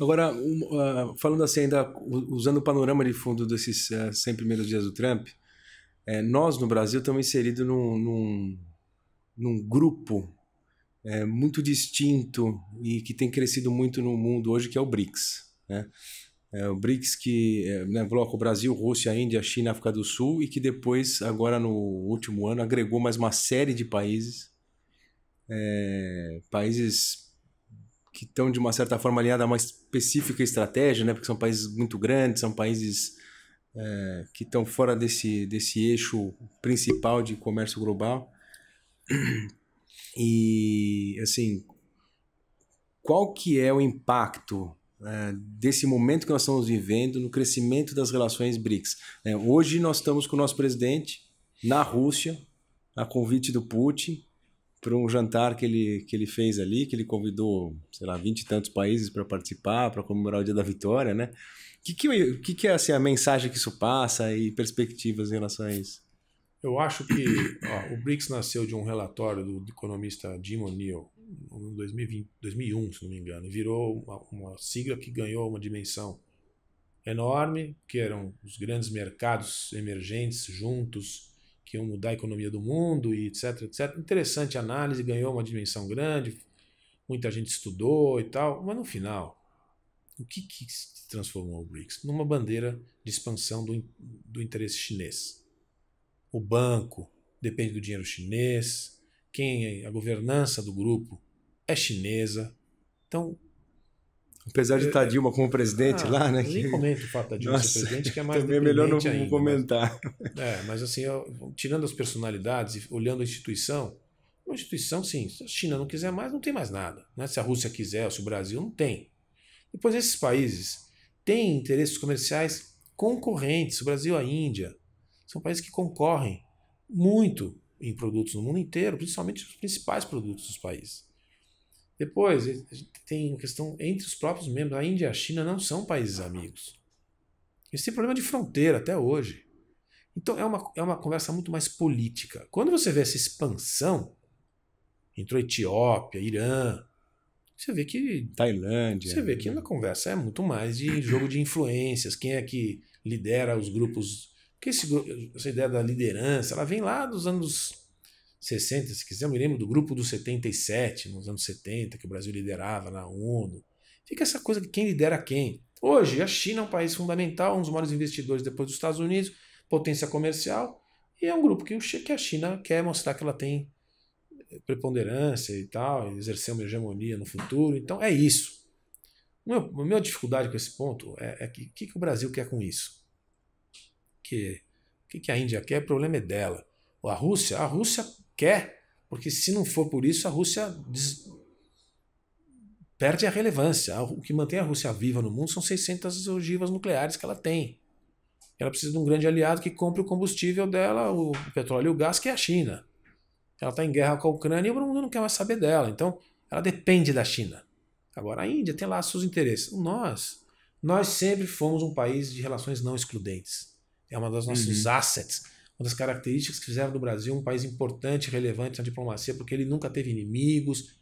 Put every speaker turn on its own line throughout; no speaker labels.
Agora, falando assim, ainda usando o panorama de fundo desses 100 primeiros dias do Trump, nós no Brasil estamos inseridos num grupo muito distinto e que tem crescido muito no mundo hoje, que é o BRICS, né? O BRICS que bloco Brasil, Rússia, Índia, China, África do Sul, e que depois, agora no último ano, agregou mais uma série de países, países que estão de uma certa forma alinhados a uma específica estratégia, né? Porque são países muito grandes, são países que estão fora desse eixo principal de comércio global. E, assim, qual que é o impacto desse momento que nós estamos vivendo no crescimento das relações BRICS? Hoje nós estamos com o nosso presidente na Rússia, a convite do Putin, para um jantar que ele fez ali, que ele convidou, sei lá, 20 e tantos países para participar, para comemorar o Dia da Vitória, né? O que é assim, a mensagem que isso passa e perspectivas em relação a isso?
Eu acho que o BRICS nasceu de um relatório do economista Jim O'Neill em 2001, se não me engano, e virou uma sigla que ganhou uma dimensão enorme, que eram os grandes mercados emergentes juntos, que iam mudar a economia do mundo, e etc, etc. Interessante análise, ganhou uma dimensão grande, muita gente estudou e tal, mas no final, o que se transformou o BRICS? Numa bandeira de expansão do interesse chinês. O banco depende do dinheiro chinês, a governança do grupo é chinesa. Então,
apesar de estar Dilma como presidente lá, né?
Nem comento o fato da Dilma ser presidente, que é mais
também é melhor não
ainda,
comentar.
Mas assim, tirando as personalidades e olhando a instituição, uma instituição, sim, se a China não quiser mais, não tem mais nada. Né? Se a Rússia quiser, ou se o Brasil, não tem. Depois, esses países têm interesses comerciais concorrentes. O Brasil e a Índia são países que concorrem muito em produtos no mundo inteiro, principalmente os principais produtos dos países. Depois, a gente tem uma questão entre os próprios membros. A Índia e a China não são países amigos. Eles têm problema de fronteira até hoje. Então é uma conversa muito mais política. Quando você vê essa expansão, entrou Etiópia, Irã, você vê que
Tailândia.
Você vê que a conversa é muito mais de jogo de influências, quem é que lidera os grupos. Porque essa ideia da liderança, ela vem lá dos anos 60, se quiser, eu me lembro do grupo do 77, nos anos 70, que o Brasil liderava na ONU. Fica essa coisa de quem lidera quem. Hoje, a China é um país fundamental, um dos maiores investidores depois dos Estados Unidos, potência comercial, e é um grupo que a China quer mostrar que ela tem preponderância e tal, exercer uma hegemonia no futuro. Então é isso. A minha dificuldade com esse ponto é que o Brasil quer com isso? O que a Índia quer? O problema é dela. A Rússia quer, porque se não for por isso, a Rússia perde a relevância. O que mantém a Rússia viva no mundo são 600 ogivas nucleares que ela tem. Ela precisa de um grande aliado que compre o combustível dela, o petróleo e o gás, que é a China. Ela está em guerra com a Ucrânia e o mundo não quer mais saber dela. Então, ela depende da China. Agora, a Índia tem lá seus interesses. Nós sempre fomos um país de relações não excludentes. É uma das nossos assets, uma das características que fizeram do Brasil um país importante e relevante na diplomacia, porque ele nunca teve inimigos,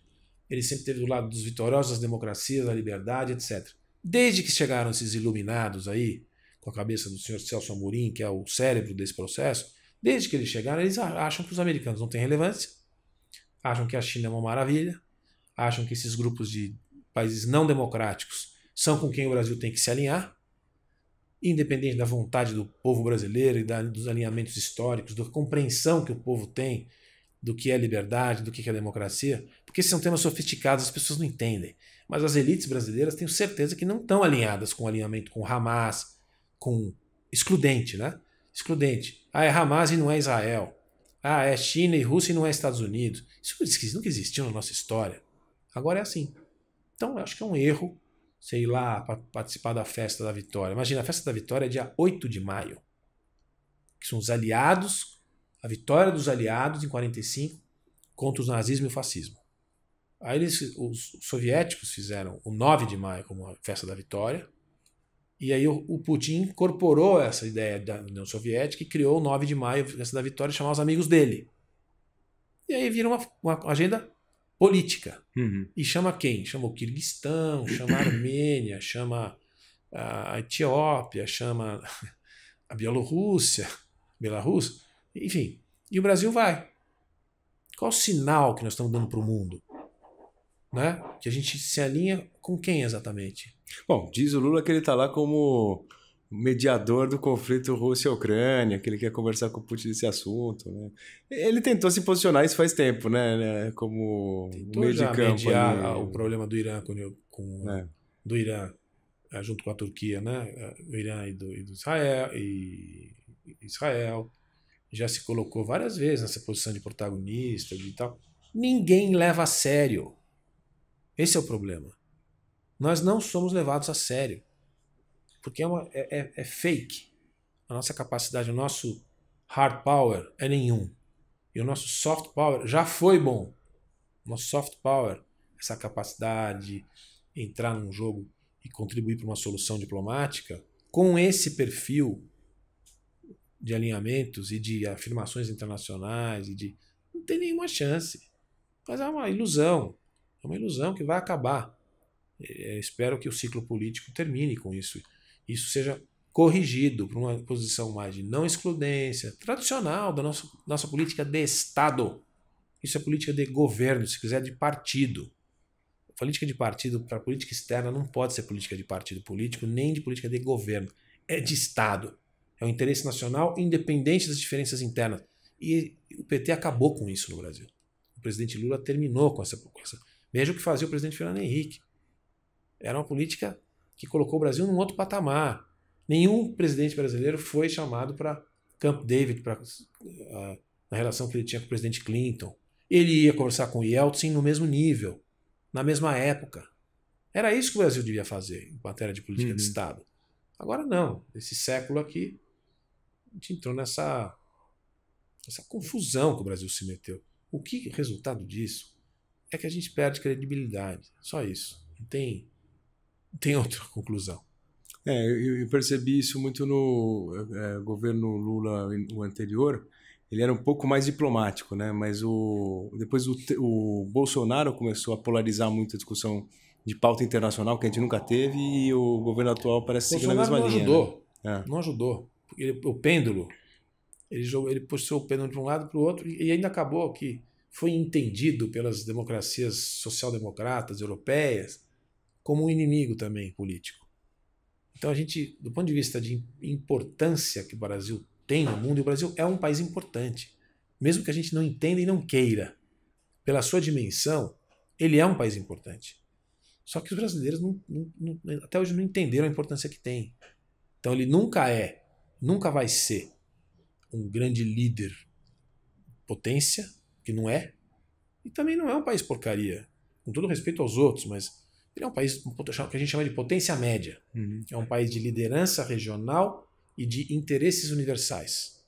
ele sempre esteve do lado dos vitoriosos, das democracias, da liberdade, etc. Desde que chegaram esses iluminados aí, com a cabeça do senhor Celso Amorim, que é o cérebro desse processo, desde que eles chegaram, eles acham que os americanos não têm relevância, acham que a China é uma maravilha, acham que esses grupos de países não democráticos são com quem o Brasil tem que se alinhar, independente da vontade do povo brasileiro e dos alinhamentos históricos, da compreensão que o povo tem do que é liberdade, do que é democracia, porque esses são temas sofisticados, as pessoas não entendem. Mas as elites brasileiras tenho certeza que não estão alinhadas com o alinhamento com Hamas, com excludente, né? Excludente. É Hamas e não é Israel. É China e Rússia e não é Estados Unidos. Isso nunca existiu na nossa história. Agora é assim. Então eu acho que é um erro você ir lá para participar da Festa da Vitória. Imagina, a Festa da Vitória é dia 8 de maio. Que são os aliados, a vitória dos aliados em 45 contra o nazismo e o fascismo. Aí os soviéticos fizeram o 9 de maio como a Festa da Vitória. E aí o Putin incorporou essa ideia da União Soviética e criou o 9 de maio, Festa da Vitória, e chamar os amigos dele. E aí vira uma agenda política.
Uhum.
E chama quem? Chama o Quirguistão, chama a Armênia, chama a Etiópia, chama a Bielorrússia, Belarus, enfim. E o Brasil vai. Qual o sinal que nós estamos dando para o mundo? Né? Que a gente se alinha com quem exatamente?
Bom, diz o Lula que ele está lá como mediador do conflito Rússia-Ucrânia, que ele quer conversar com o Putin desse assunto, né? Ele tentou se posicionar isso faz tempo, né? Como
Tentou
meio de
já
campo
mediar
ali.
o problema do Irã do Irã junto com a Turquia, né? O Irã e do Israel e Israel já se colocou várias vezes nessa posição de protagonista e tal. Ninguém leva a sério. Esse é o problema. Nós não somos levados a sério. Porque é fake. A nossa capacidade, o nosso hard power é nenhum. E o nosso soft power já foi bom. O nosso soft power, essa capacidade de entrar num jogo e contribuir para uma solução diplomática, com esse perfil de alinhamentos e de afirmações internacionais, não tem nenhuma chance. Mas é uma ilusão. É uma ilusão que vai acabar. Espero que o ciclo político termine com isso. Isso seja corrigido para uma posição mais de não excludência, tradicional da nossa política de Estado. Isso é política de governo, se quiser, de partido. Política de partido para política externa não pode ser política de partido político, nem de política de governo. É de Estado. É o interesse nacional independente das diferenças internas. E o PT acabou com isso no Brasil. O presidente Lula terminou com essa. Veja o que fazia o presidente Fernando Henrique. Era uma política que colocou o Brasil num outro patamar. Nenhum presidente brasileiro foi chamado para Camp David, na relação que ele tinha com o presidente Clinton. Ele ia conversar com o Yeltsin no mesmo nível, na mesma época. Era isso que o Brasil devia fazer em matéria de política de Estado. Agora não. Esse século aqui, a gente entrou nessa confusão que o Brasil se meteu. O resultado disso é que a gente perde credibilidade. Só isso. Não tem outra conclusão.
Eu percebi isso muito no governo Lula, o anterior. Ele era um pouco mais diplomático, né? Mas depois o Bolsonaro começou a polarizar muito a discussão de pauta internacional, que a gente nunca teve, e o governo atual parece seguir na mesma linha.
Ajudou.
Né?
Não ajudou. O pêndulo, ele puxou o pêndulo de um lado para o outro e ainda acabou que foi entendido pelas democracias social-democratas europeias como um inimigo também político. Então a gente, do ponto de vista de importância que o Brasil tem no mundo, e o Brasil é um país importante, mesmo que a gente não entenda e não queira, pela sua dimensão, ele é um país importante. Só que os brasileiros até hoje não entenderam a importância que tem. Então ele nunca vai ser um grande líder potência, que não é, e também não é um país porcaria, com todo respeito aos outros, mas ele é um país que a gente chama de potência média. É um país de liderança regional e de interesses universais.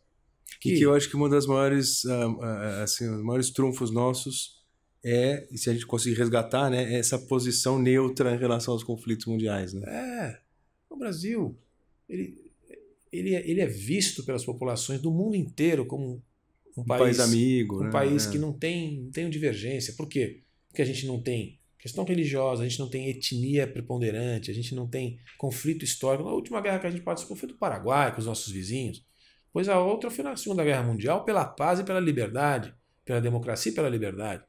Que eu acho que uma das maiores, os maiores trunfos nossos e se a gente conseguir resgatar, né, é essa posição neutra em relação aos conflitos mundiais. Né?
O Brasil ele é visto pelas populações do mundo inteiro como um país amigo, um país que não tem divergência. Por quê? Porque a gente não tem questão religiosa, a gente não tem etnia preponderante, a gente não tem conflito histórico. A última guerra que a gente participou foi do Paraguai, com os nossos vizinhos. Pois a outra foi na Segunda Guerra Mundial, pela paz e pela liberdade, pela democracia e pela liberdade.